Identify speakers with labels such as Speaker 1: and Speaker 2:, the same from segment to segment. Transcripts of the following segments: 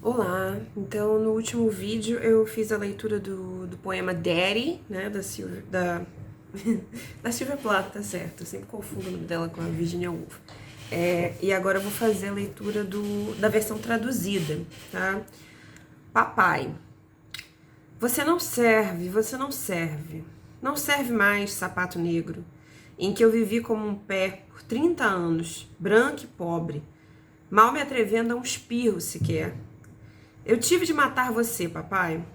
Speaker 1: Olá, então no último vídeo eu fiz a leitura do poema Daddy, né, da Silvia Plath, tá certo, eu sempre confundo o nome dela com a Virginia Woolf. E agora eu vou fazer a leitura da versão traduzida, tá? Papai, não serve mais, sapato negro, em que eu vivi como um pé por 30 anos, branco e pobre, mal me atrevendo a um espirro sequer. Eu tive de matar você, papai.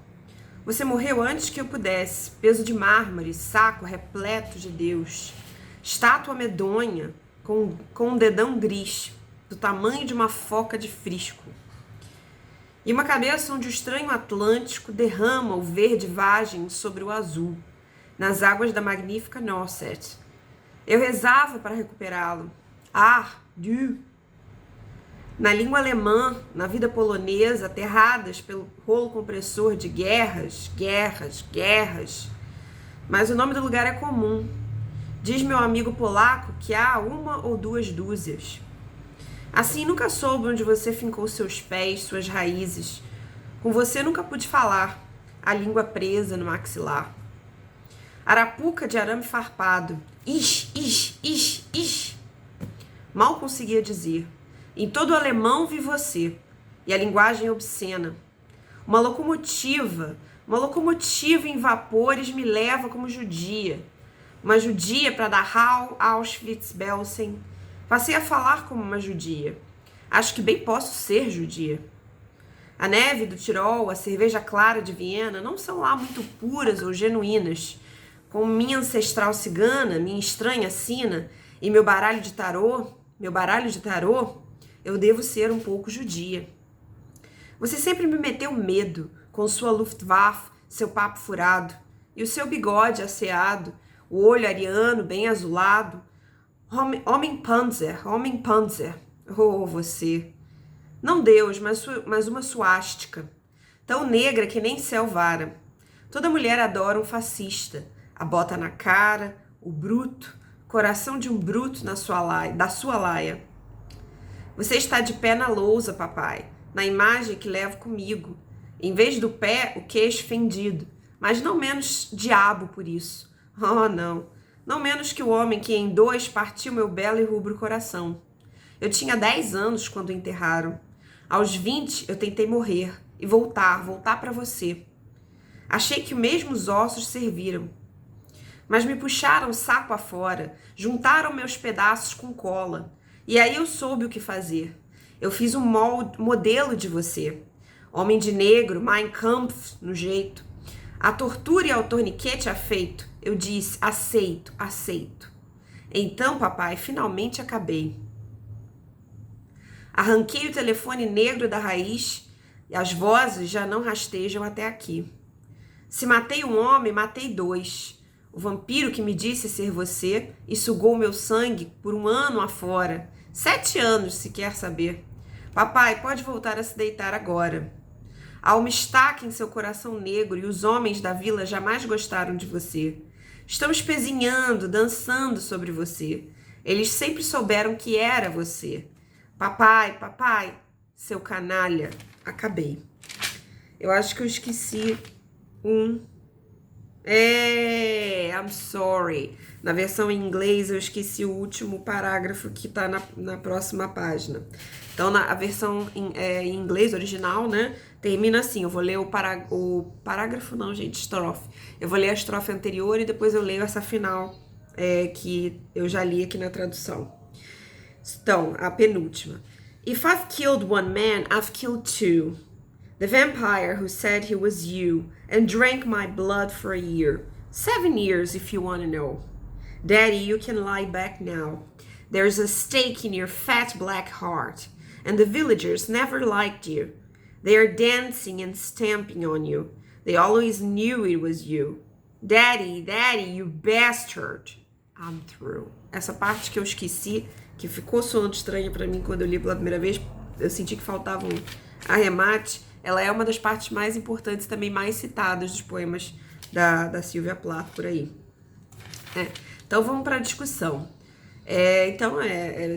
Speaker 1: Você morreu antes que eu pudesse, peso de mármore, saco repleto de Deus. Estátua medonha, com um dedão gris, do tamanho de uma foca de frisco. E uma cabeça onde o estranho Atlântico derrama o verde vagem sobre o azul, nas águas da magnífica Norset. Eu rezava para recuperá-lo. Du. Na língua alemã, na vida polonesa, aterradas pelo rolo compressor de guerras. Mas o nome do lugar é comum. Diz meu amigo polaco que há uma ou duas dúzias. Assim, nunca soube onde você fincou seus pés, suas raízes. Com você nunca pude falar, a língua presa no maxilar. Arapuca de arame farpado. Ish. Mal conseguia dizer. Em todo o alemão vi você, e a linguagem obscena. Uma locomotiva em vapores me leva como judia. Uma judia para Dachau, Auschwitz, Belsen. Passei a falar como uma judia. Acho que bem posso ser judia. A neve do Tirol, a cerveja clara de Viena não são lá muito puras ou genuínas. Como minha ancestral cigana, minha estranha sina e meu baralho de tarô, eu devo ser um pouco judia. Você sempre me meteu medo com sua Luftwaffe, seu papo furado, e o seu bigode asseado, o olho ariano bem azulado. Homem Panzer. Oh, você. Não Deus, mas uma suástica. Tão negra que nem céu vara. Toda mulher adora um fascista. A bota na cara, o bruto, coração de um bruto da sua laia. Você está de pé na lousa, papai, na imagem que levo comigo. Em vez do pé, o queixo fendido, mas não menos diabo por isso. Oh, não. Não menos que o homem que em dois partiu meu belo e rubro coração. Eu tinha 10 anos quando o enterraram. Aos 20 eu tentei morrer e voltar para você. Achei que mesmo os ossos serviram. Mas me puxaram saco afora, juntaram meus pedaços com cola. E aí eu soube o que fazer. Eu fiz um modelo de você. Homem de negro, Mein Kampf, no jeito. A tortura e ao torniquete afeito. Eu disse, aceito. Então, papai, finalmente acabei. Arranquei o telefone negro da raiz e as vozes já não rastejam até aqui. Se matei um homem, matei dois. O vampiro que me disse ser você e sugou meu sangue por um ano afora. 7 anos, se quer saber. Papai, pode voltar a se deitar agora. Há uma estaca em seu coração negro e os homens da vila jamais gostaram de você. Estão espezinhando, dançando sobre você. Eles sempre souberam que era você. Papai, seu canalha. Acabei. Eu acho que eu esqueci I'm sorry. Na versão em inglês eu esqueci o último parágrafo que tá na próxima página. Então, a versão em inglês original, né, termina assim. Eu vou ler o parágrafo, não, gente, estrofe. Eu vou ler a estrofe anterior e depois eu leio essa final que eu já li aqui na tradução. Então, a penúltima. If I've killed one man, I've killed two. The vampire who said he was you and drank my blood for a year. 7 years if you want to know. Daddy, you can lie back now. There's a stake in your fat black heart. And the villagers never liked you. They are dancing and stamping on you. They always knew it was you. Daddy, you bastard. I'm through. Essa parte que eu esqueci, que ficou soando estranha pra mim quando eu li pela primeira vez, eu senti que faltava um arremate. Ela é uma das partes mais importantes e também mais citadas dos poemas da Sylvia Plath por aí. Então vamos para a discussão. Então,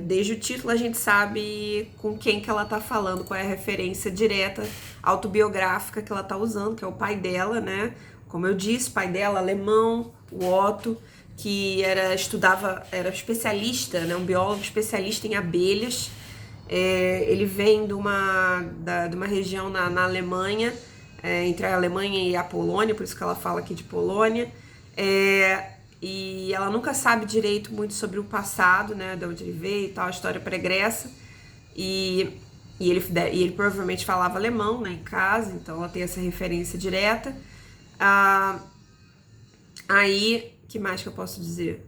Speaker 1: desde o título a gente sabe com quem que ela tá falando, qual é a referência direta autobiográfica que ela tá usando, que é o pai dela, né? Como eu disse, pai dela, alemão, o Otto, que era especialista, né? Um biólogo especialista em abelhas. Ele vem de uma região na Alemanha, entre a Alemanha e a Polônia, por isso que ela fala aqui de Polônia. E ela nunca sabe direito muito sobre o passado, né, de onde ele veio e tal, a história pregressa. Ele provavelmente falava alemão, né, em casa, então ela tem essa referência direta. Aí, que mais que eu posso dizer?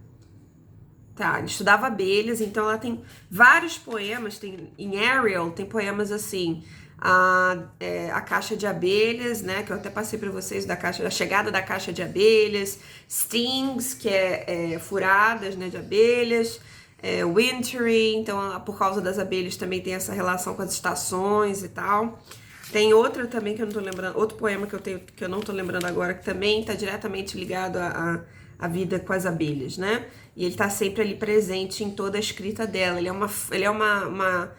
Speaker 1: Tá, ele estudava abelhas, então ela tem vários poemas, em Ariel tem poemas assim, a caixa de abelhas, né, que eu até passei para vocês, da chegada da caixa de abelhas, stings, que é furadas, né, de abelhas, wintry, então por causa das abelhas também tem essa relação com as estações e tal. Tem outra também que eu não tô lembrando, outro poema que eu tenho que eu não tô lembrando agora, que também está diretamente ligado à vida com as abelhas, né? E ele tá sempre ali presente em toda a escrita dela. Ele é uma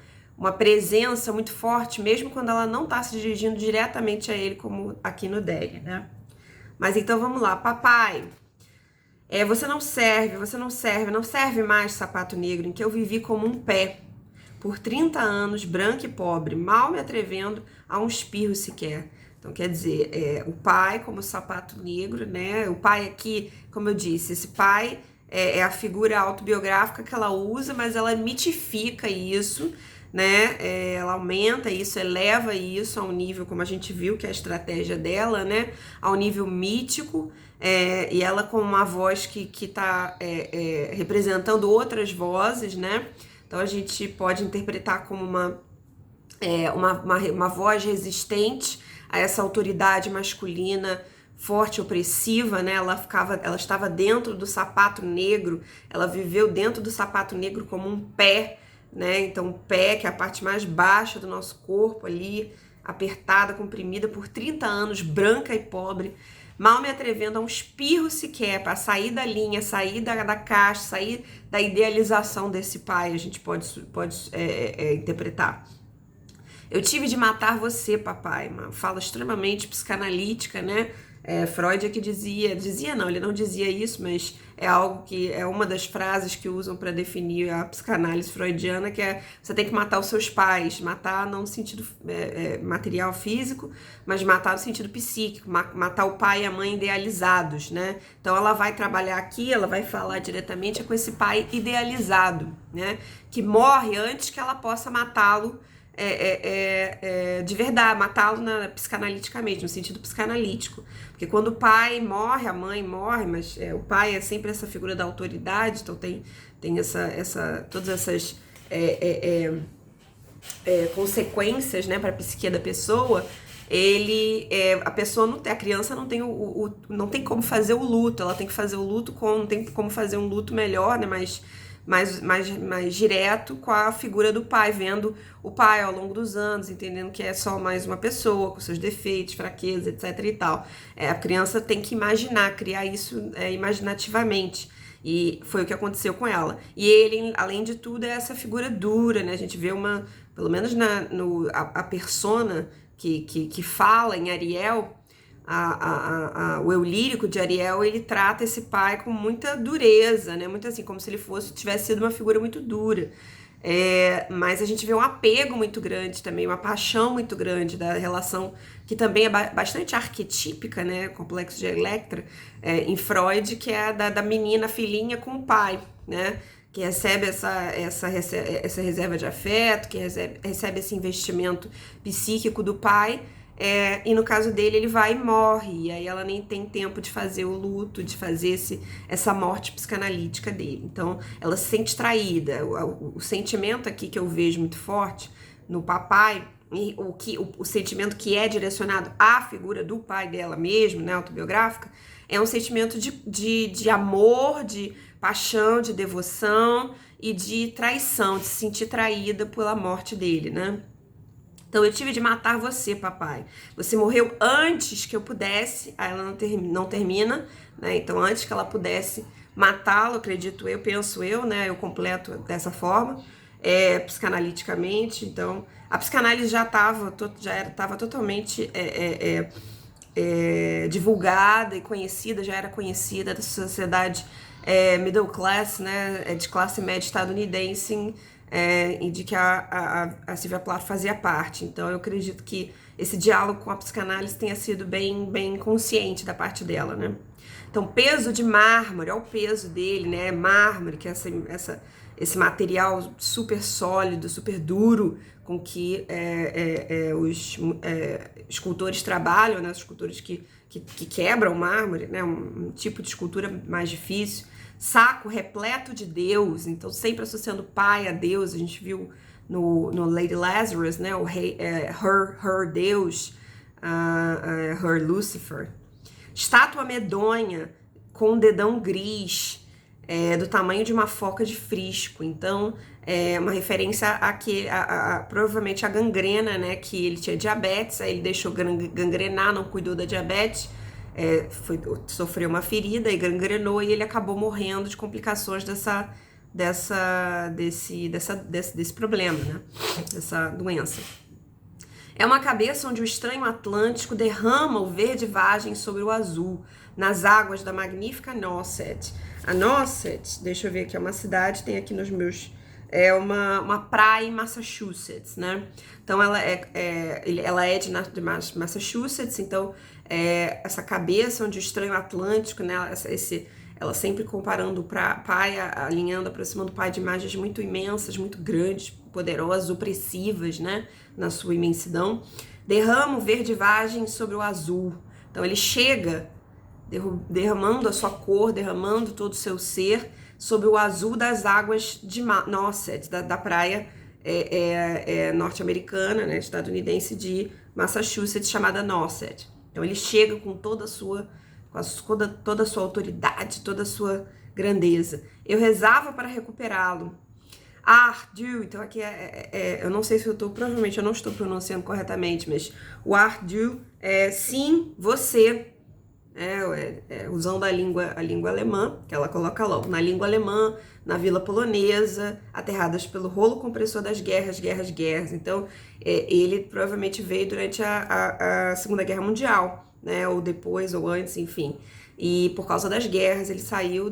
Speaker 1: presença muito forte, mesmo quando ela não tá se dirigindo diretamente a ele, como aqui no Deli, né? Mas então vamos lá, papai. Você não serve mais, sapato negro, em que eu vivi como um pé. Por 30 anos, branco e pobre, mal me atrevendo a um espirro sequer. Então, quer dizer, o pai como sapato negro, né? O pai aqui, como eu disse, esse pai é a figura autobiográfica que ela usa, mas ela mitifica isso, né? Ela aumenta isso, eleva isso a um nível, como a gente viu, que é a estratégia dela, né? Ao nível mítico, e ela com uma voz que tá representando outras vozes, né? Então a gente pode interpretar como uma voz resistente a essa autoridade masculina forte, opressiva, né? Ela estava dentro do sapato negro, ela viveu dentro do sapato negro como um pé, né? Então o pé, que é a parte mais baixa do nosso corpo ali, apertada, comprimida por 30 anos, branca e pobre, mal me atrevendo a um espirro sequer, para sair da linha, sair da caixa, sair da idealização desse pai, a gente pode interpretar. Eu tive de matar você, papai, uma fala extremamente psicanalítica, né? Freud é que dizia não, ele não dizia isso, mas é algo que é uma das frases que usam para definir a psicanálise freudiana, que é: você tem que matar os seus pais, matar não no sentido material, físico, mas matar no sentido psíquico, matar o pai e a mãe idealizados, né? Então ela vai trabalhar aqui, ela vai falar diretamente com esse pai idealizado, né? Que morre antes que ela possa matá-lo de verdade, matá-lo psicanaliticamente, no sentido psicanalítico. Porque quando o pai morre, a mãe morre, mas o pai é sempre essa figura da autoridade, então tem todas essas consequências, né, para a psique da pessoa. A criança não tem não tem como fazer o luto, ela tem que fazer o luto não tem como fazer um luto melhor, né, mais direto com a figura do pai, vendo o pai ao longo dos anos, entendendo que é só mais uma pessoa com seus defeitos, fraquezas, etc e tal. A criança tem que imaginar, criar isso imaginativamente. E foi o que aconteceu com ela. E ele, além de tudo, é essa figura dura, né? A gente vê pelo menos a persona que fala em Ariel, o eu lírico de Ariel, ele trata esse pai com muita dureza, né? Muito assim, como se ele tivesse sido uma figura muito dura. Mas a gente vê um apego muito grande também, uma paixão muito grande da relação, que também é bastante arquetípica, né? Complexo de Electra, em Freud, que é da menina filhinha com o pai, né? Que recebe essa reserva de afeto, que recebe esse investimento psíquico do pai. E no caso dele, ele vai e morre, e aí ela nem tem tempo de fazer o luto, de fazer essa morte psicanalítica dele. Então, ela se sente traída. O sentimento aqui que eu vejo muito forte no papai, e o sentimento que é direcionado à figura do pai dela mesmo, né, autobiográfica, é um sentimento de amor, de paixão, de devoção e de traição, de se sentir traída pela morte dele, né? Então, eu tive de matar você, papai. Você morreu antes que eu pudesse. Aí ela não termina, né? Então, antes que ela pudesse matá-lo, acredito eu, penso eu, né? Eu completo dessa forma, psicanaliticamente. Então, a psicanálise já estava totalmente divulgada e conhecida, já era conhecida da sociedade middle class, né? De classe média estadunidense, e de que a Sylvia Plath fazia parte. Então, eu acredito que esse diálogo com a psicanálise tenha sido bem consciente da parte dela, né? Então, peso de mármore, olha o peso dele, né? Mármore, que é esse material super sólido, super duro, com que os escultores trabalham, né? Os escultores que quebram o mármore, né? Um tipo de escultura mais difícil. Saco repleto de Deus, então sempre associando pai a Deus. A gente viu no Lady Lazarus, né? O rei, her Deus, her Lucifer. Estátua medonha com um dedão gris, do tamanho de uma foca de frisco. Então, uma referência provavelmente a gangrena, né? Que ele tinha diabetes, aí ele deixou gangrenar, não cuidou da diabetes, sofreu uma ferida e gangrenou, e ele acabou morrendo de complicações desse problema, né? Dessa doença. É uma cabeça onde o estranho Atlântico derrama o verde vagem sobre o azul, nas águas da magnífica Nauset. A Nauset, deixa eu ver aqui, é uma cidade, tem aqui nos meus... É uma praia em Massachusetts, né? Então, ela é de Massachusetts, então, essa cabeça onde o estranho Atlântico, né? Ela sempre comparando o pai, alinhando, aproximando o pai de imagens muito imensas, muito grandes, poderosas, opressivas, né? Na sua imensidão. Derrama o verde vagem sobre o azul. Então, ele chega derramando a sua cor, derramando todo o seu ser sobre o azul das águas de Nauset, da praia norte-americana, né, estadunidense de Massachusetts, chamada Nauset. Então ele chega com toda a sua autoridade, toda a sua grandeza. Eu rezava para recuperá-lo. Ardu, então aqui eu não sei se provavelmente eu não estou pronunciando corretamente, mas o Ardu sim, você. Usando a língua alemã, que ela coloca logo, na língua alemã, na vila polonesa, aterradas pelo rolo compressor das guerras. Então, ele provavelmente veio durante a Segunda Guerra Mundial, né? Ou depois, ou antes, enfim. E por causa das guerras, ele saiu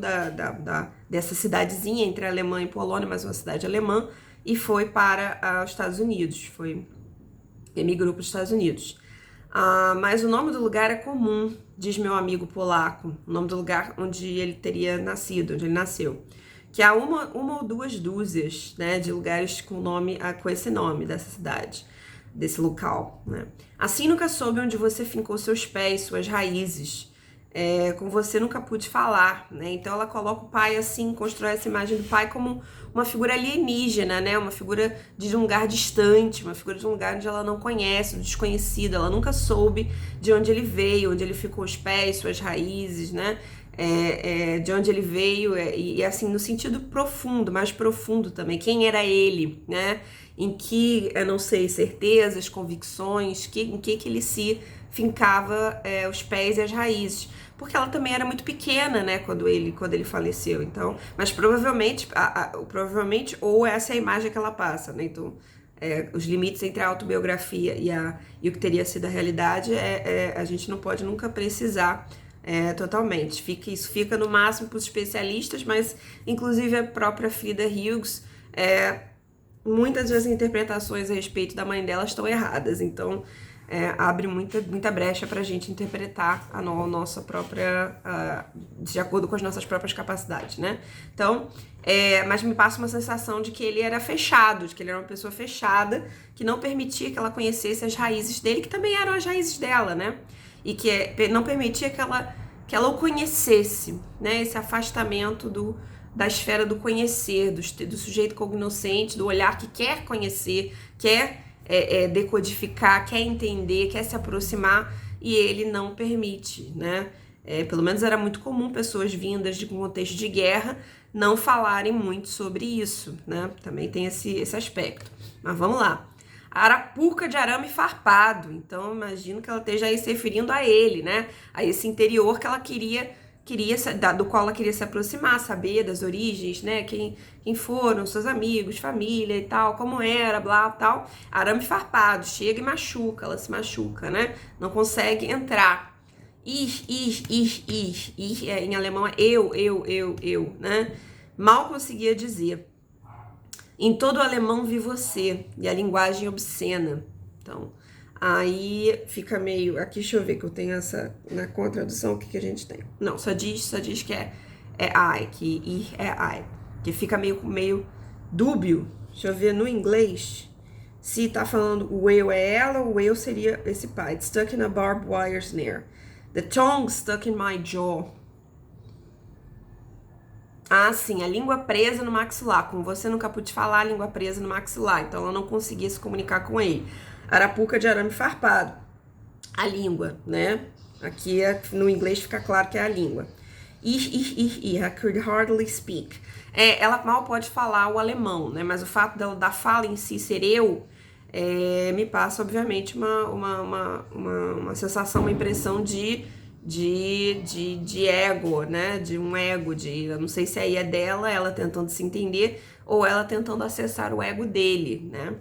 Speaker 1: dessa cidadezinha entre a Alemanha e Polônia, mas uma cidade alemã, e foi para os Estados Unidos, emigrou para os Estados Unidos. Mas o nome do lugar é comum, diz meu amigo polaco, o nome do lugar onde ele teria nascido, onde ele nasceu. Que há uma ou duas dúzias, né, de lugares com esse nome dessa cidade, desse local, né? Assim nunca soube onde você fincou seus pés, suas raízes. Com você nunca pude falar, né? Então ela coloca o pai assim, constrói essa imagem do pai como uma figura alienígena, né? Uma figura de um lugar distante, uma figura de um lugar onde ela não conhece, desconhecido. Ela nunca soube de onde ele veio, onde ele ficou os pés, suas raízes, né? De onde ele veio, e assim, no sentido profundo, mais profundo também. Quem era ele, né? Em que, eu não sei, certezas, convicções, em que ele se fincava os pés e as raízes. Porque ela também era muito pequena, né, quando ele faleceu. Então, mas provavelmente, ou essa é a imagem que ela passa, né? Então, os limites entre a autobiografia e o que teria sido a realidade, a gente não pode nunca precisar totalmente. Isso fica no máximo para os especialistas, mas inclusive a própria Frida Hughes, muitas das interpretações a respeito da mãe dela estão erradas. Então, abre muita brecha para a gente interpretar a nossa própria, de acordo com as nossas próprias capacidades, né? Então, mas me passa uma sensação de que ele era fechado, de que ele era uma pessoa fechada, que não permitia que ela conhecesse as raízes dele, que também eram as raízes dela, né? E que não permitia que ela o conhecesse, né? Esse afastamento da esfera do conhecer, do sujeito cognoscente, do olhar que quer conhecer, quer decodificar, quer entender, quer se aproximar, e ele não permite, né? Pelo menos era muito comum pessoas vindas de um contexto de guerra não falarem muito sobre isso, né? Também tem esse aspecto. Mas vamos lá. Arapuca de arame farpado. Então, imagino que ela esteja aí se referindo a ele, né? A esse interior que ela queria do qual ela queria se aproximar, saber das origens, né? Quem foram, seus amigos, família e tal, como era, blá, tal. Arame farpado, chega e machuca, ela se machuca, né? Não consegue entrar. Em alemão é eu, né? Mal conseguia dizer. Em todo o alemão vi você, e a linguagem obscena. Então, aí fica meio... Aqui, deixa eu ver que eu tenho essa... Na contradução, o que a gente tem? Não, só diz que é I, que é I. Que fica meio dúbio. Deixa eu ver no inglês se tá falando o eu é ela, o eu seria esse pai. It's stuck in a barbed wire snare. The tongue stuck in my jaw. Ah, sim, a língua presa no maxilar. Como você nunca pôde falar, a língua presa no maxilar. Então ela não conseguia se comunicar com ele. Arapuca de arame farpado. A língua, né? Aqui no inglês fica claro que é a língua. I could hardly speak. Ela mal pode falar o alemão, né? Mas o fato da fala em si ser eu, me passa, obviamente, uma sensação, uma impressão de ego, né? De um ego, eu não sei se aí é dela, ela tentando se entender, ou ela tentando acessar o ego dele, né?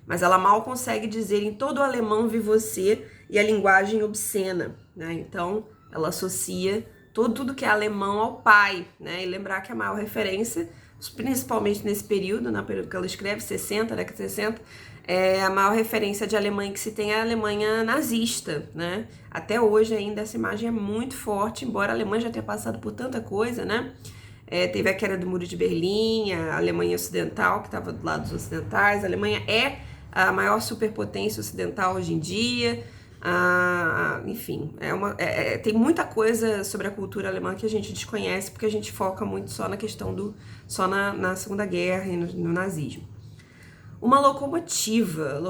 Speaker 1: Mas ela mal consegue dizer em todo o alemão vi você e a linguagem obscena, né? Então, ela associa tudo que é alemão ao pai, né? E lembrar que a maior referência, principalmente nesse período, no período que ela escreve, 60, década de 60, a maior referência de Alemanha que se tem é a Alemanha nazista, né? Até hoje ainda essa imagem é muito forte, embora a Alemanha já tenha passado por tanta coisa, né? Teve a queda do Muro de Berlim, a Alemanha Ocidental, que estava do lado dos ocidentais. A Alemanha é a maior superpotência ocidental hoje em dia. Enfim, tem muita coisa sobre a cultura alemã que a gente desconhece, porque a gente foca muito só na questão só na Segunda Guerra e no nazismo. Uma locomotiva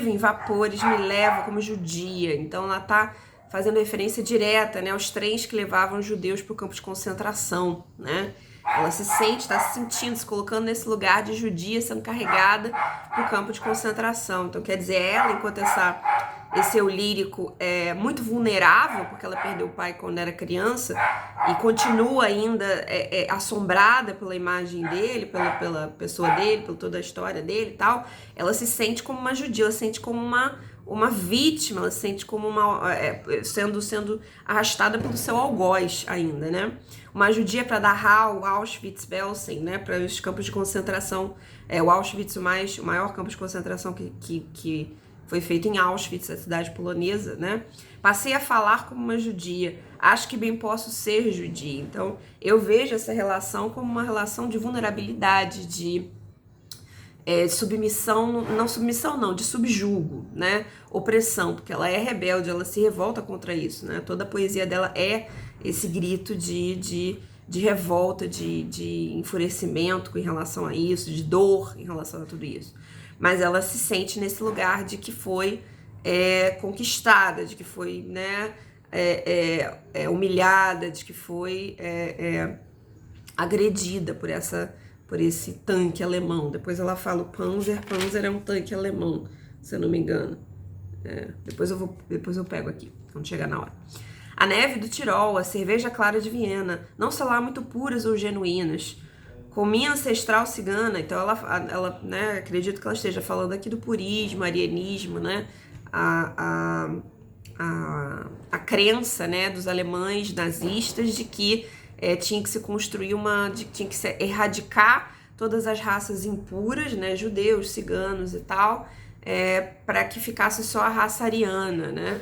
Speaker 1: em vapores me leva como judia. Então ela está fazendo referência direta, né, aos trens que levavam os judeus para o campo de concentração, né? Ela está se sentindo, se colocando nesse lugar de judia, sendo carregada para o campo de concentração. Então, quer dizer, ela, enquanto esse eu lírico é muito vulnerável, porque ela perdeu o pai quando era criança, e continua ainda assombrada pela imagem dele, pela pessoa dele, por toda a história dele e tal, ela se sente como uma judia, ela se sente como uma vítima, ela se sente como sendo arrastada pelo seu algoz ainda, né? Uma judia para Dachau, Auschwitz-Belsen, né? Para os campos de concentração, o Auschwitz, o maior campo de concentração que foi feito em Auschwitz, a cidade polonesa, né? Passei a falar como uma judia. Acho que bem posso ser judia. Então, eu vejo essa relação como uma relação de vulnerabilidade, de submissão, de subjugo, né? Opressão, porque ela é rebelde, ela se revolta contra isso, né? Toda a poesia dela é esse grito de revolta, de enfurecimento em relação a isso, de dor em relação a tudo isso. Mas ela se sente nesse lugar de que foi conquistada, de que foi, né, humilhada, de que foi agredida por esse tanque alemão. Depois ela fala o Panzer é um tanque alemão, se eu não me engano. Depois eu pego aqui, quando chegar na hora. A neve do Tirol, a cerveja clara de Viena, não são lá muito puras ou genuínas. Com minha ancestral cigana, então ela né, acredito que ela esteja falando aqui do purismo, arianismo, né, a crença, né, dos alemães nazistas de que tinha que se construir tinha que se erradicar todas as raças impuras, né, judeus, ciganos e tal, para que ficasse só a raça ariana, né,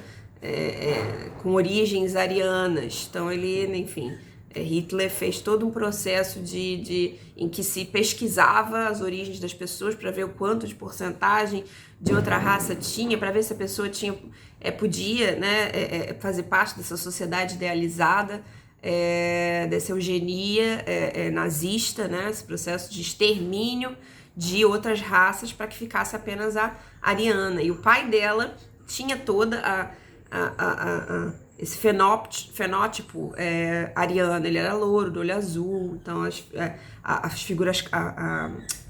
Speaker 1: com origens arianas. Então ele, enfim... Hitler fez todo um processo em que se pesquisava as origens das pessoas para ver o quanto de porcentagem de outra raça tinha, para ver se a pessoa podia, né, fazer parte dessa sociedade idealizada, dessa eugenia nazista, né, esse processo de extermínio de outras raças para que ficasse apenas a ariana. E o pai dela tinha toda esse fenótipo ariano, ele era louro, do olho azul, então as figuras,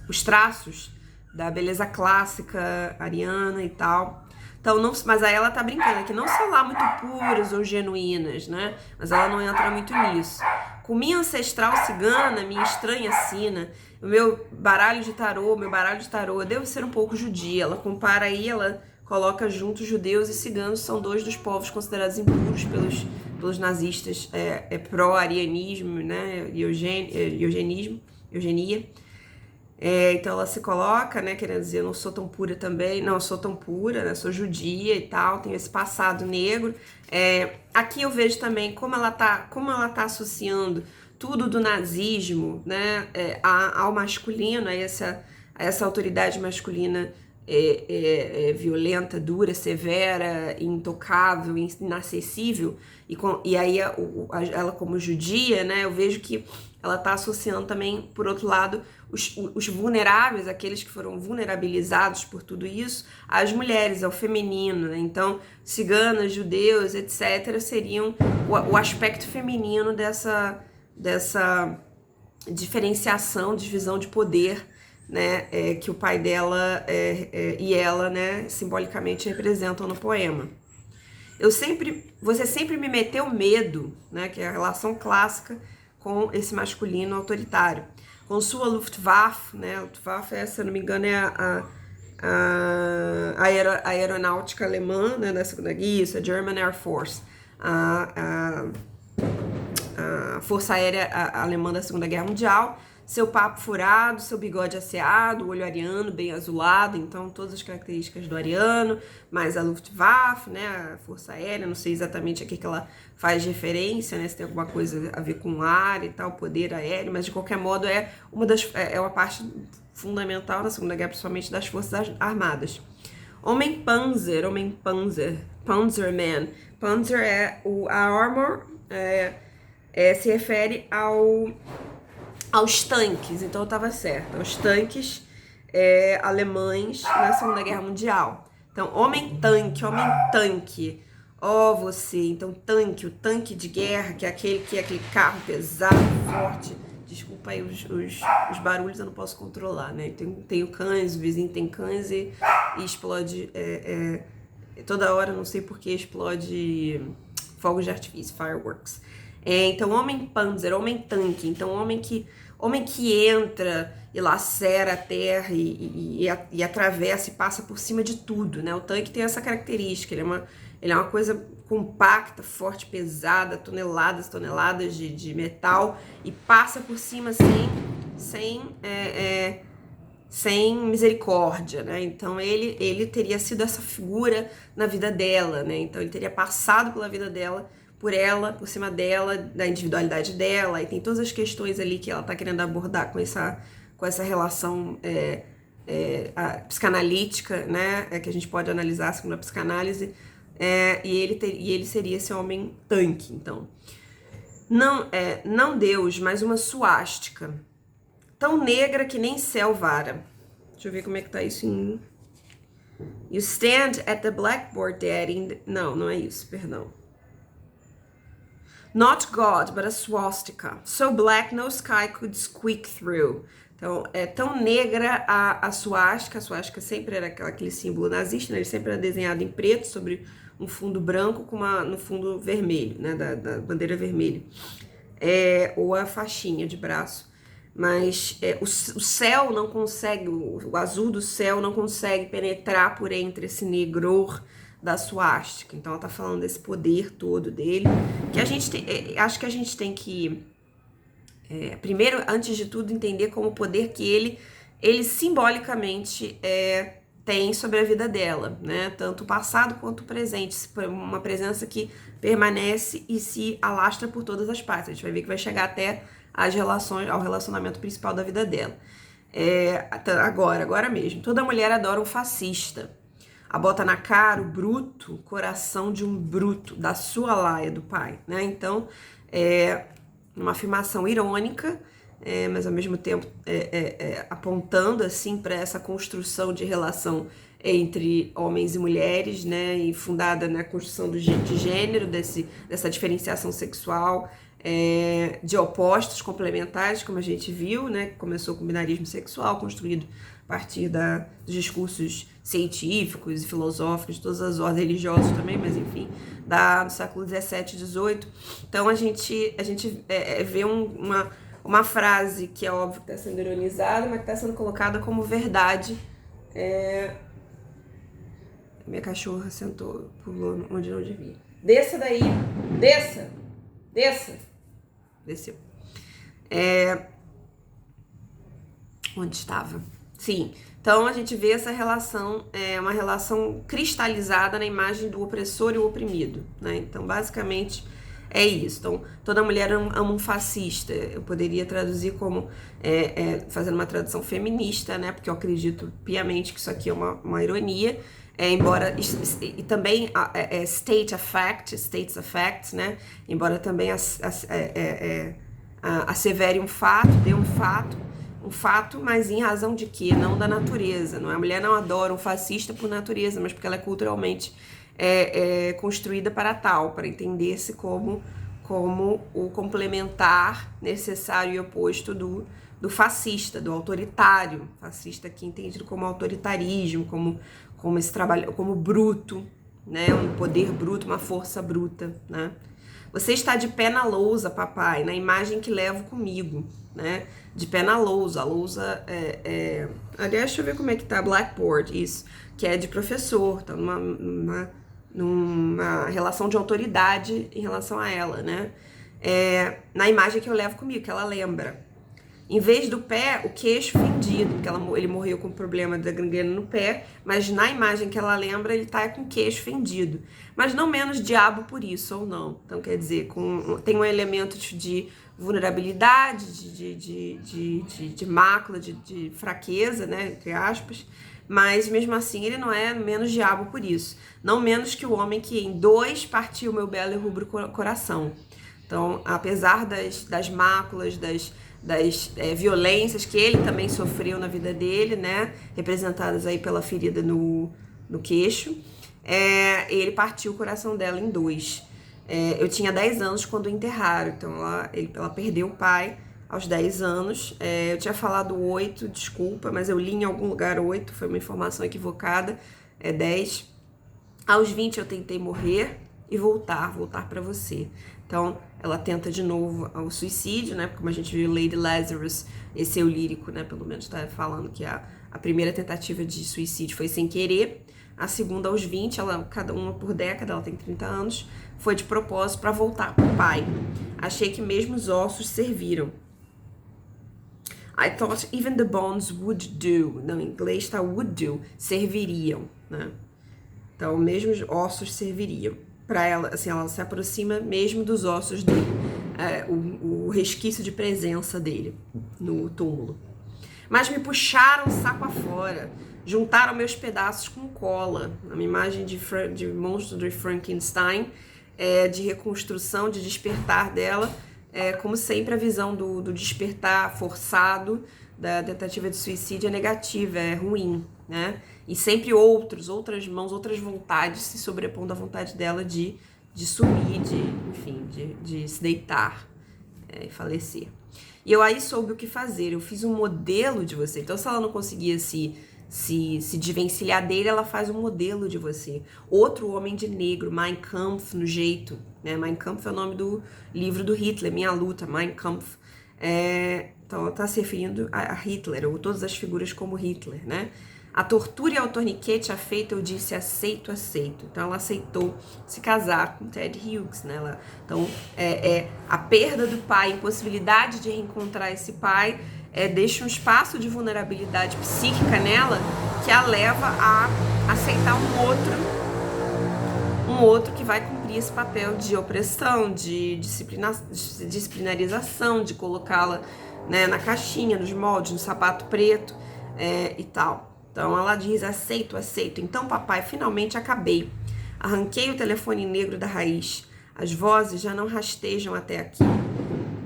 Speaker 1: os traços da beleza clássica ariana e tal. Então, não, mas aí ela tá brincando que não são lá muito puras ou genuínas, né? Mas ela não entra muito nisso. Com minha ancestral cigana, minha estranha sina, o meu baralho de tarô, eu devo ser um pouco judia. Ela compara aí, ela coloca junto judeus e ciganos, são dois dos povos considerados impuros pelos nazistas, pró-arianismo, né? Eugenia. Então ela se coloca, né, querendo dizer, eu não sou tão pura também, não, eu sou tão pura, né, sou judia e tal, tenho esse passado negro. Aqui eu vejo também como ela tá associando tudo do nazismo, né, ao masculino, a essa autoridade masculina violenta, dura, severa, intocável, inacessível, e aí ela como judia, né, eu vejo que ela está associando também, por outro lado, os vulneráveis, aqueles que foram vulnerabilizados por tudo isso, às mulheres, ao feminino, né? Então, ciganas, judeus, etc., seriam o aspecto feminino dessa diferenciação, divisão de poder, né? Que o pai dela e ela, né, simbolicamente representam no poema. Você sempre me meteu medo, né? Que é a relação clássica com esse masculino autoritário. Com sua Luftwaffe, né? Luftwaffe, se eu não me engano, é a aeronáutica alemã, né? Da Segunda Guerra, isso, a German Air Force, a Força Aérea Alemã da Segunda Guerra Mundial. Seu papo furado, seu bigode asseado, olho ariano bem azulado, então todas as características do ariano, mais a Luftwaffe, né, a Força Aérea, não sei exatamente a que ela faz referência, né, se tem alguma coisa a ver com ar e tal, poder aéreo, mas de qualquer modo é uma parte fundamental na Segunda Guerra, principalmente das Forças Armadas. Homem Panzer, Panzerman. Panzer é a armor, se refere aos tanques, então eu estava certa, aos tanques alemães na Segunda Guerra Mundial. Então, homem tanque, você, então o tanque de guerra, que é aquele carro pesado, forte, desculpa aí os barulhos, eu não posso controlar, né? Tenho cães, o vizinho tem cães e explode, toda hora, não sei por que explode fogos de artifício, fireworks. Então, homem panzer, homem tanque, então homem que entra e lacera a terra e atravessa e passa por cima de tudo, né? O tanque tem essa característica, ele é uma coisa compacta, forte, pesada, toneladas de metal, e passa por cima sem misericórdia, né? Então ele teria sido essa figura na vida dela, né? Então ele teria passado pela vida dela, por cima dela, da individualidade dela, e tem todas as questões ali que ela tá querendo abordar com essa relação psicanalítica, né? Que a gente pode analisar segundo a psicanálise, e ele seria esse homem tanque, então. Não Deus, mas uma suástica, tão negra que nem céu vara. Deixa eu ver como é que tá isso em... You stand at the blackboard, Daddy. Não é isso, perdão. Not God, but a swastika. So black no sky could squeak through. Então, é tão negra a suástica. A suástica sempre era aquele símbolo nazista, né? Ele sempre era desenhado em preto sobre um fundo branco no fundo vermelho, né? Da bandeira vermelha. Ou a faixinha de braço. Mas o céu não consegue, o azul do céu não consegue penetrar por entre esse negror da suástica. Então ela tá falando desse poder todo dele, que acho que a gente tem que primeiro, antes de tudo, entender como o poder que ele simbolicamente tem sobre a vida dela, né? Tanto o passado quanto o presente, uma presença que permanece e se alastra por todas as partes. A gente vai ver que vai chegar até ao relacionamento principal da vida dela. Agora mesmo. Toda mulher adora um fascista. A bota na cara, o bruto, coração de um bruto, da sua laia, do pai, né? Então, uma afirmação irônica, mas ao mesmo tempo apontando assim para essa construção de relação entre homens e mulheres, né? E fundada na construção de gênero, dessa diferenciação sexual, de opostos complementares, como a gente viu, né? Que começou com o binarismo sexual, construído partir dos discursos científicos e filosóficos, de todas as ordens religiosas também, mas enfim, do século 17 e 18. Então a gente vê uma frase que é óbvio que está sendo ironizada, mas que está sendo colocada como verdade. Minha cachorra sentou, pulou onde não devia. Desça daí, desça, desceu. Onde estava? Sim, então a gente vê essa relação, uma relação cristalizada na imagem do opressor e o oprimido, né? Então, basicamente, é isso. Então, toda mulher ama um fascista. Eu poderia traduzir como, fazendo uma tradução feminista, né? Porque eu acredito piamente que isso aqui é uma ironia, embora, e também states affect, né? Embora também assevere um fato, dê um fato, mas em razão de quê? Não da natureza. Não é? A mulher não adora um fascista por natureza, mas porque ela é culturalmente construída para tal, para entender-se como o complementar necessário e oposto do fascista, do autoritário. Fascista aqui entendido como autoritarismo, como esse trabalho, como bruto, né? Um poder bruto, uma força bruta, né? Você está de pé na lousa, papai, na imagem que levo comigo, né? De pé na lousa. A lousa aliás, deixa eu ver como é que tá. Blackboard, isso. Que é de professor. Tá numa relação de autoridade em relação a ela, né? Na imagem que eu levo comigo, que ela lembra. Em vez do pé, o queixo fendido, porque ele morreu com problema da gangrena no pé, mas na imagem que ela lembra, ele tá com o queixo fendido. Mas não menos diabo por isso, ou não. Então, quer dizer, tem um elemento de vulnerabilidade, de mácula, de fraqueza, né, entre aspas, mas mesmo assim ele não é menos diabo por isso. Não menos que o homem que em dois partiu meu belo e rubro coração. Então, apesar das máculas, das violências que ele também sofreu na vida dele, né, representadas aí pela ferida no queixo, ele partiu o coração dela em dois. Eu tinha 10 anos quando o enterraram, então ela perdeu o pai aos 10 anos. Eu tinha falado 8, desculpa, mas eu li em algum lugar 8, foi uma informação equivocada, 10. Aos 20 eu tentei morrer e voltar para você. Então, ela tenta de novo o suicídio, né? Como a gente viu Lady Lazarus, esse eu lírico, né? Pelo menos tá falando que a primeira tentativa de suicídio foi sem querer. A segunda aos 20, cada uma por década, ela tem 30 anos, foi de propósito para voltar pro pai. Achei que mesmo os ossos serviram. I thought even the bones would do. Não, em inglês tá would do, serviriam, né? Então, mesmo os ossos serviriam. Para ela, assim, ela se aproxima mesmo dos ossos dele, o resquício de presença dele no túmulo. Mas me puxaram saco afora, juntaram meus pedaços com cola, uma imagem de monstro de Frankenstein, de reconstrução, de despertar dela, como sempre a visão do despertar forçado, da tentativa de suicídio é negativa, é ruim, né? E sempre outras mãos, outras vontades se sobrepondo à vontade dela de sumir, de se deitar e falecer. E eu aí soube o que fazer, eu fiz um modelo de você. Então, se ela não conseguia se desvencilhar dele, ela faz um modelo de você. Outro homem de negro, Mein Kampf, no jeito, né? Mein Kampf é o nome do livro do Hitler, Minha Luta, Mein Kampf. Então, ela está se referindo a Hitler, ou todas as figuras como Hitler, né? A tortura e ao torniquete afeita, eu disse, aceito. Então, ela aceitou se casar com Ted Hughes, né? Então, a perda do pai, a impossibilidade de reencontrar esse pai, deixa um espaço de vulnerabilidade psíquica nela que a leva a aceitar um outro que vai cumprir esse papel de opressão, de disciplinarização, de colocá-la, né, na caixinha, nos moldes, no sapato preto e tal. Então ela diz, aceito. Então, papai, finalmente acabei. Arranquei o telefone negro da raiz. As vozes já não rastejam até aqui.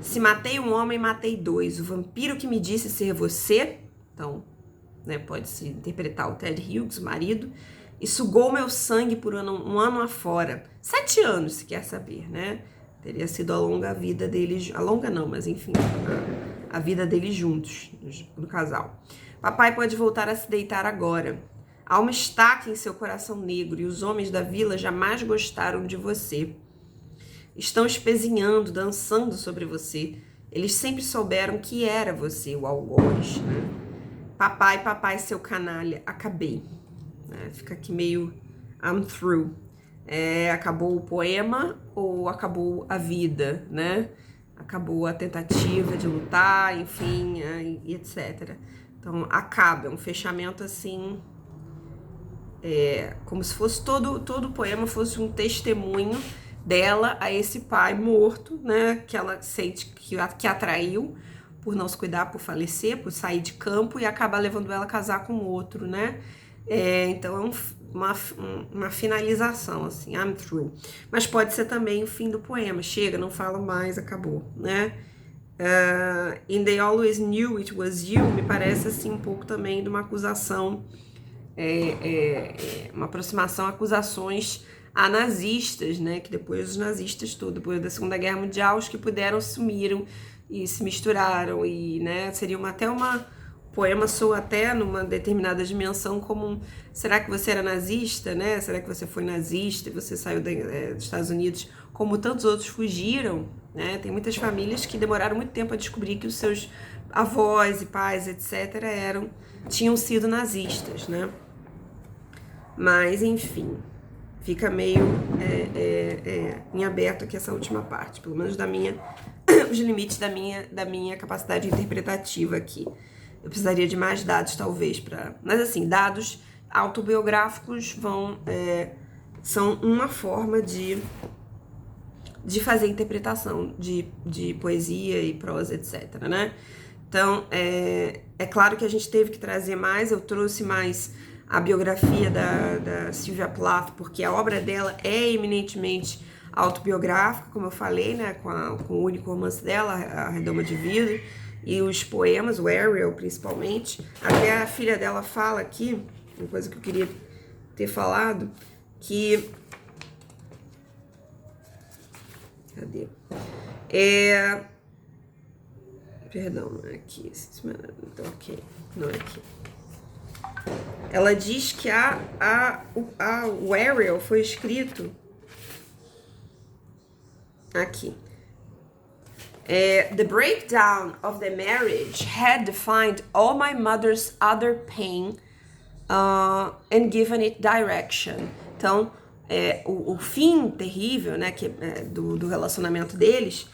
Speaker 1: Se matei um homem, matei dois. O vampiro que me disse ser você, então, né, pode-se interpretar o Ted Hughes, o marido, e sugou meu sangue por um ano afora. 7 anos, se quer saber, né? Teria sido a longa vida deles, a longa não, mas enfim, a vida deles juntos, do casal. Papai pode voltar a se deitar agora. Há uma estaca em seu coração negro e os homens da vila jamais gostaram de você. Estão espezinhando, dançando sobre você. Eles sempre souberam que era você, o algoz, né? Papai, seu canalha, acabei. Fica aqui meio I'm through. Acabou o poema ou acabou a vida, né? Acabou a tentativa de lutar, enfim, e etc. Então, acaba, é um fechamento assim, como se fosse todo o poema fosse um testemunho dela a esse pai morto, né? Que ela sente que atraiu por não se cuidar, por falecer, por sair de campo e acabar levando ela a casar com outro, né? Então, uma finalização, assim, I'm through. Mas pode ser também o fim do poema. Chega, não falo mais, acabou, né? And they always knew it was you, me parece, assim, um pouco também de uma acusação, uma aproximação, acusações a nazistas, né? Que depois os nazistas, depois da Segunda Guerra Mundial, os que puderam sumiram e se misturaram, e, né, seria até uma... O poema soa até numa determinada dimensão como será que você era nazista, né? Será que você foi nazista e você saiu dos Estados Unidos como tantos outros fugiram, né? Tem muitas famílias que demoraram muito tempo a descobrir que os seus avós e pais, etc., tinham sido nazistas, né? Mas, enfim, fica meio em aberto aqui essa última parte, pelo menos os limites da minha capacidade interpretativa aqui. Eu precisaria de mais dados, talvez, Mas, assim, dados autobiográficos são uma forma de fazer interpretação de poesia e prosa, etc., né? Então, é claro que a gente teve que trazer mais, eu trouxe mais a biografia da Sylvia Plath, porque a obra dela é eminentemente autobiográfica, como eu falei, né? Com o único romance dela, A Redoma de Vidro, e os poemas, o Ariel principalmente. Até a filha dela fala aqui, uma coisa que eu queria ter falado, que... Cadê? Perdão, não é aqui. Então, ok, não é aqui. Ela diz que o Ariel foi escrito aqui. The breakdown of the marriage had defined all my mother's other pain and given it direction. Então, o fim terrível, né, do relacionamento deles,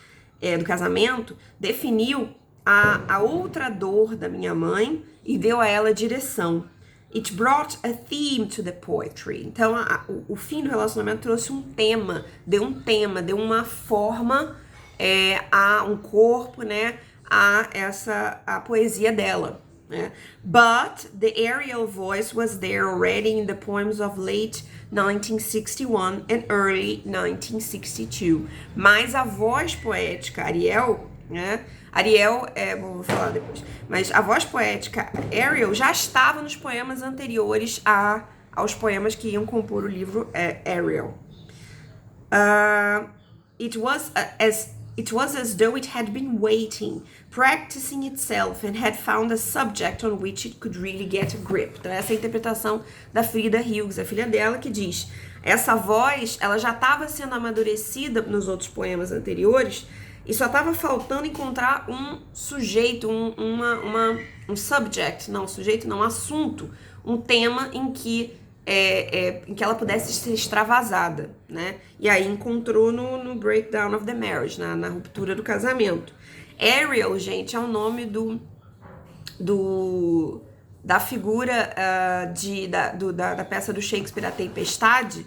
Speaker 1: do casamento, definiu a outra dor da minha mãe e deu a ela direção. It brought a theme to the poetry. Então, o fim do relacionamento trouxe um tema, deu uma forma, a um corpo, né, a poesia dela, né? But the Ariel voice was there already in the poems of late 1961 and early 1962. Mas a voz poética Ariel, né? Ariel, vou falar depois, mas a voz poética Ariel já estava nos poemas anteriores aos poemas que iam compor o livro Ariel. It was as though it had been waiting, practicing itself, and had found a subject on which it could really get a grip. Então, essa é a interpretação da Frida Hughes, a filha dela, que diz: essa voz, ela já estava sendo amadurecida nos outros poemas anteriores e só estava faltando encontrar um sujeito, um subject, não, sujeito não, assunto, um tema em que ela pudesse ser extravasada, né? E aí encontrou no breakdown of the marriage, na ruptura do casamento. Ariel, gente, é o nome da figura da peça do Shakespeare, A Tempestade,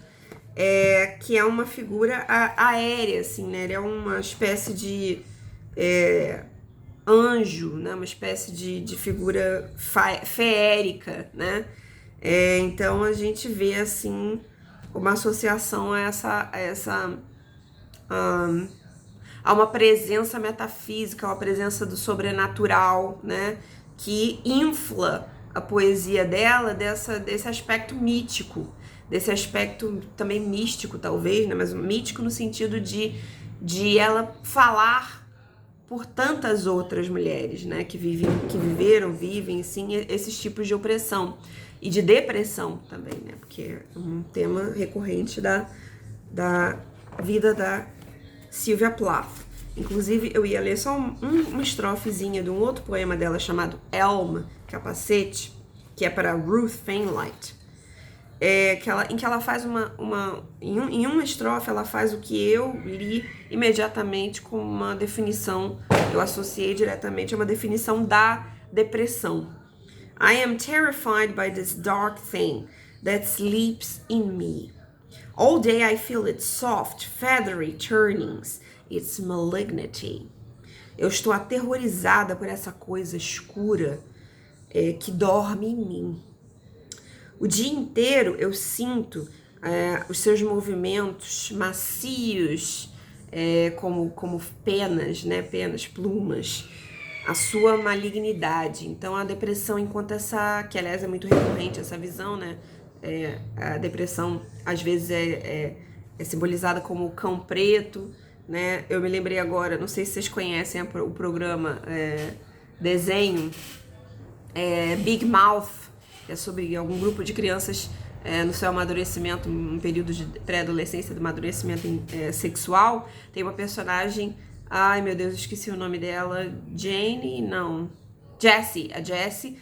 Speaker 1: que é uma figura aérea, assim, né? Ele é uma espécie de anjo, né? Uma espécie de figura feérica, né? Então a gente vê assim uma associação a uma presença metafísica, uma presença do sobrenatural, né? Que infla a poesia dela desse aspecto mítico, desse aspecto também místico, talvez, né? Mas mítico no sentido de ela falar por tantas outras mulheres, né, que vivem, sim, esses tipos de opressão e de depressão também, né, porque é um tema recorrente da vida da Sylvia Plath. Inclusive, eu ia ler só uma estrofezinha de um outro poema dela chamado Elm, Capacete, que é para Ruth Fainlight, em que ela faz em uma estrofe ela faz o que eu li imediatamente como uma definição, eu associei diretamente a uma definição da depressão. I am terrified by this dark thing that sleeps in me. All day I feel its soft, feathery turnings, its malignity. Eu estou aterrorizada por essa coisa escura que dorme em mim. O dia inteiro eu sinto os seus movimentos macios, como penas, né? Penas, plumas, a sua malignidade. Então a depressão, enquanto que aliás é muito recorrente essa visão, né? A depressão às vezes é simbolizada como o cão preto, né? Eu me lembrei agora, não sei se vocês conhecem o programa desenho Big Mouth, que é sobre algum grupo de crianças no seu amadurecimento, um período de pré-adolescência, do amadurecimento sexual. Tem uma personagem, ai meu Deus, esqueci o nome dela, Jessie, a Jessie,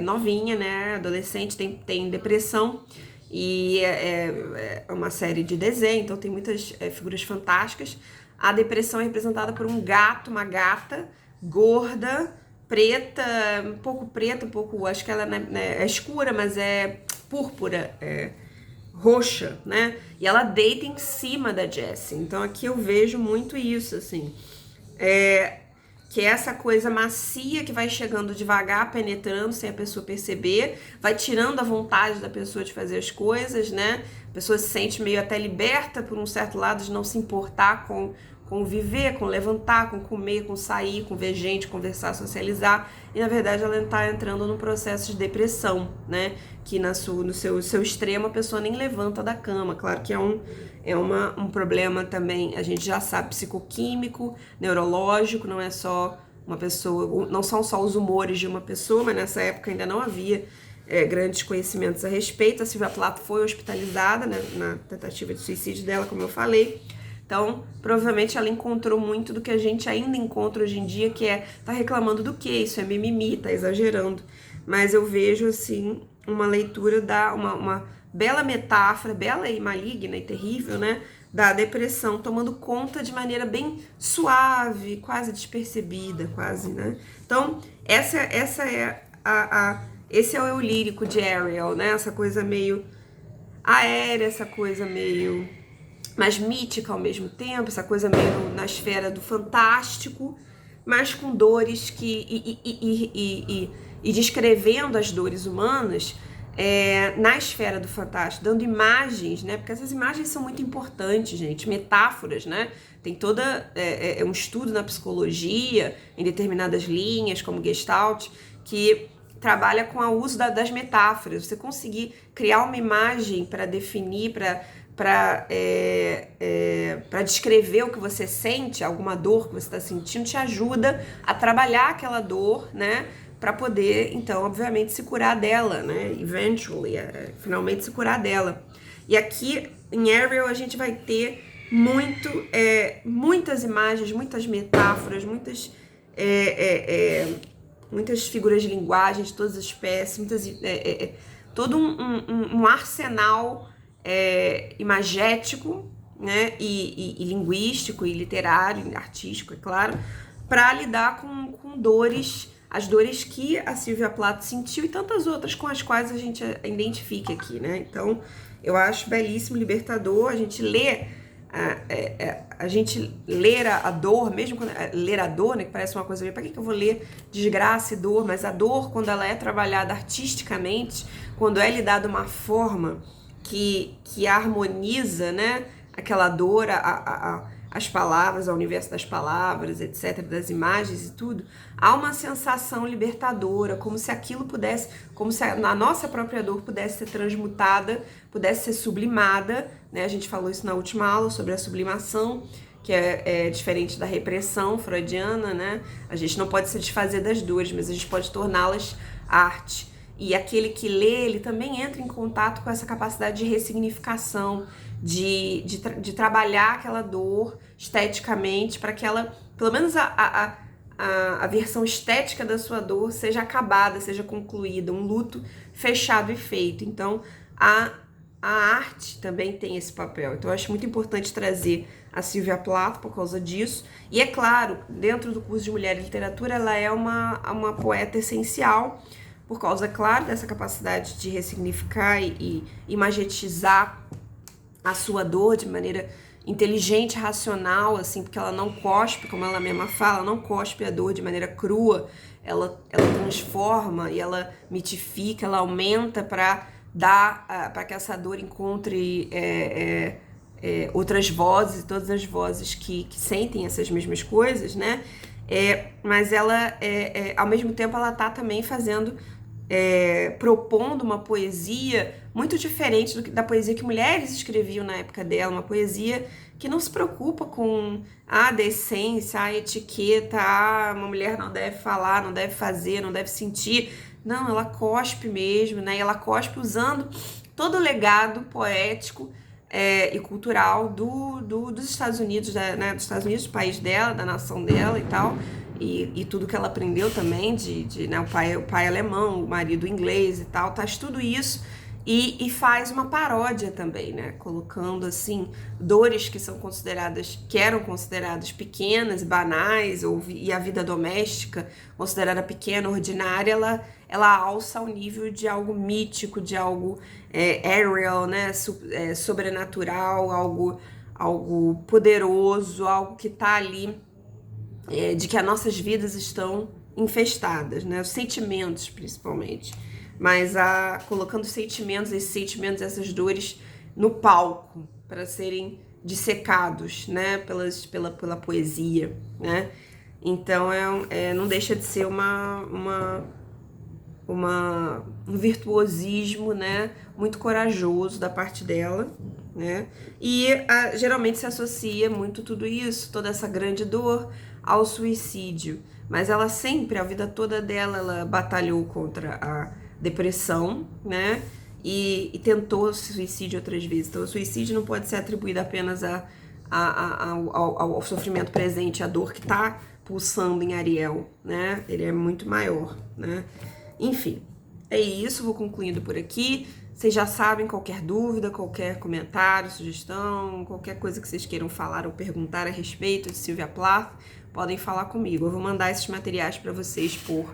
Speaker 1: novinha, né, adolescente, tem depressão, e é uma série de desenho, então tem muitas figuras fantásticas. A depressão é representada por um gato, uma gata, gorda, preta, um pouco, acho que ela é escura, mas é púrpura, roxa, né? E ela deita em cima da Jessie. Então aqui eu vejo muito isso, assim, que é essa coisa macia que vai chegando devagar, penetrando sem a pessoa perceber, vai tirando a vontade da pessoa de fazer as coisas, né? A pessoa se sente meio até liberta por um certo lado de não se importar com viver, com levantar, com comer, com sair, com ver gente, conversar, socializar, e na verdade ela está entrando num processo de depressão, né? Que no seu extremo a pessoa nem levanta da cama. Claro que é um problema também, a gente já sabe, psicoquímico, neurológico, não é só uma pessoa, não são só os humores de uma pessoa, mas nessa época ainda não havia grandes conhecimentos a respeito. A Sylvia Plath foi hospitalizada, né, na tentativa de suicídio dela, como eu falei. Então, provavelmente ela encontrou muito do que a gente ainda encontra hoje em dia, que tá reclamando do quê? Isso é mimimi, tá exagerando. Mas eu vejo, assim, uma leitura uma bela metáfora, bela e maligna e terrível, né? Da depressão, tomando conta de maneira bem suave, quase despercebida, quase, né? Então, esse é o eu lírico de Ariel, né? Essa coisa meio aérea, essa coisa meio mais mítica ao mesmo tempo, essa coisa meio na esfera do fantástico, mas com dores e descrevendo as dores humanas na esfera do fantástico, dando imagens, né? Porque essas imagens são muito importantes, gente, metáforas, né? Tem toda um estudo na psicologia, em determinadas linhas, como Gestalt, que trabalha com o uso das metáforas. Você conseguir criar uma imagem para definir, para descrever o que você sente, alguma dor que você está sentindo, te ajuda a trabalhar aquela dor, né? Para poder, então, obviamente, se curar dela, né? Eventually, finalmente se curar dela. E aqui, em Ariel, a gente vai ter muitas imagens, muitas metáforas, muitas figuras de linguagem de todas as espécies, todo um arsenal imagético, né, e linguístico, e literário, e artístico, é claro, para lidar com dores, as dores que a Sylvia Plath sentiu e tantas outras com as quais a gente identifica aqui, né? Então, eu acho belíssimo, libertador, a gente ler a dor, mesmo quando ler a dor, né, que parece uma coisa meio, para que eu vou ler desgraça e dor? Mas a dor, quando ela é trabalhada artisticamente, quando é lhe dada uma forma que harmoniza, né, aquela dor, as palavras, ao universo das palavras, etc., das imagens e tudo, há uma sensação libertadora, como se aquilo pudesse, como se a nossa própria dor pudesse ser transmutada, pudesse ser sublimada, né? A gente falou isso na última aula sobre a sublimação, que é diferente da repressão freudiana, né? A gente não pode se desfazer das dores, mas a gente pode torná-las arte. E aquele que lê, ele também entra em contato com essa capacidade de ressignificação, de trabalhar aquela dor esteticamente para que ela, pelo menos a versão estética da sua dor seja acabada, seja concluída, um luto fechado e feito. Então, a arte também tem esse papel. Então, eu acho muito importante trazer a Sylvia Plath por causa disso. E é claro, dentro do curso de Mulher e Literatura, ela é uma poeta essencial, por causa, claro, dessa capacidade de ressignificar e imagetizar a sua dor de maneira inteligente, racional, assim, porque ela não cospe, como ela mesma fala, ela não cospe a dor de maneira crua, ela transforma e ela mitifica, ela aumenta para para que essa dor encontre outras vozes, todas as vozes que sentem essas mesmas coisas, né? Mas ela, ao mesmo tempo, ela tá também propondo uma poesia muito diferente da poesia que mulheres escreviam na época dela, uma poesia que não se preocupa com a decência, a etiqueta, uma mulher não deve falar, não deve fazer, não deve sentir. Não, ela cospe mesmo, né? E ela cospe usando todo o legado poético e cultural dos Estados Unidos, né? Dos Estados Unidos, do país dela, da nação dela e tal. E tudo que ela aprendeu também, né, o pai alemão, o marido inglês e tal, traz tudo isso e faz uma paródia também, né, colocando assim dores que eram consideradas pequenas, banais, e a vida doméstica considerada pequena, ordinária, ela alça ao nível de algo mítico, de algo aerial, né, sobrenatural, algo poderoso, algo que tá ali, de que as nossas vidas estão infestadas, né? Os sentimentos, principalmente. Mas colocando esses sentimentos, essas dores no palco para serem dissecados, né? Pela poesia, né? Então, não deixa de ser um virtuosismo, né, muito corajoso da parte dela, né, e geralmente se associa muito tudo isso, toda essa grande dor, ao suicídio, mas ela sempre, a vida toda dela, ela batalhou contra a depressão, né, e tentou suicídio outras vezes. Então o suicídio não pode ser atribuído apenas ao sofrimento presente, à dor que está pulsando em Ariel, né, ele é muito maior, né. Enfim, é isso, vou concluindo por aqui. Vocês já sabem, qualquer dúvida, qualquer comentário, sugestão, qualquer coisa que vocês queiram falar ou perguntar a respeito de Sylvia Plath, podem falar comigo. Eu vou mandar esses materiais para vocês por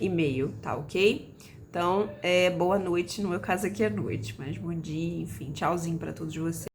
Speaker 1: e-mail, tá ok? Então, boa noite, no meu caso aqui é noite, mas bom dia, enfim, tchauzinho para todos vocês.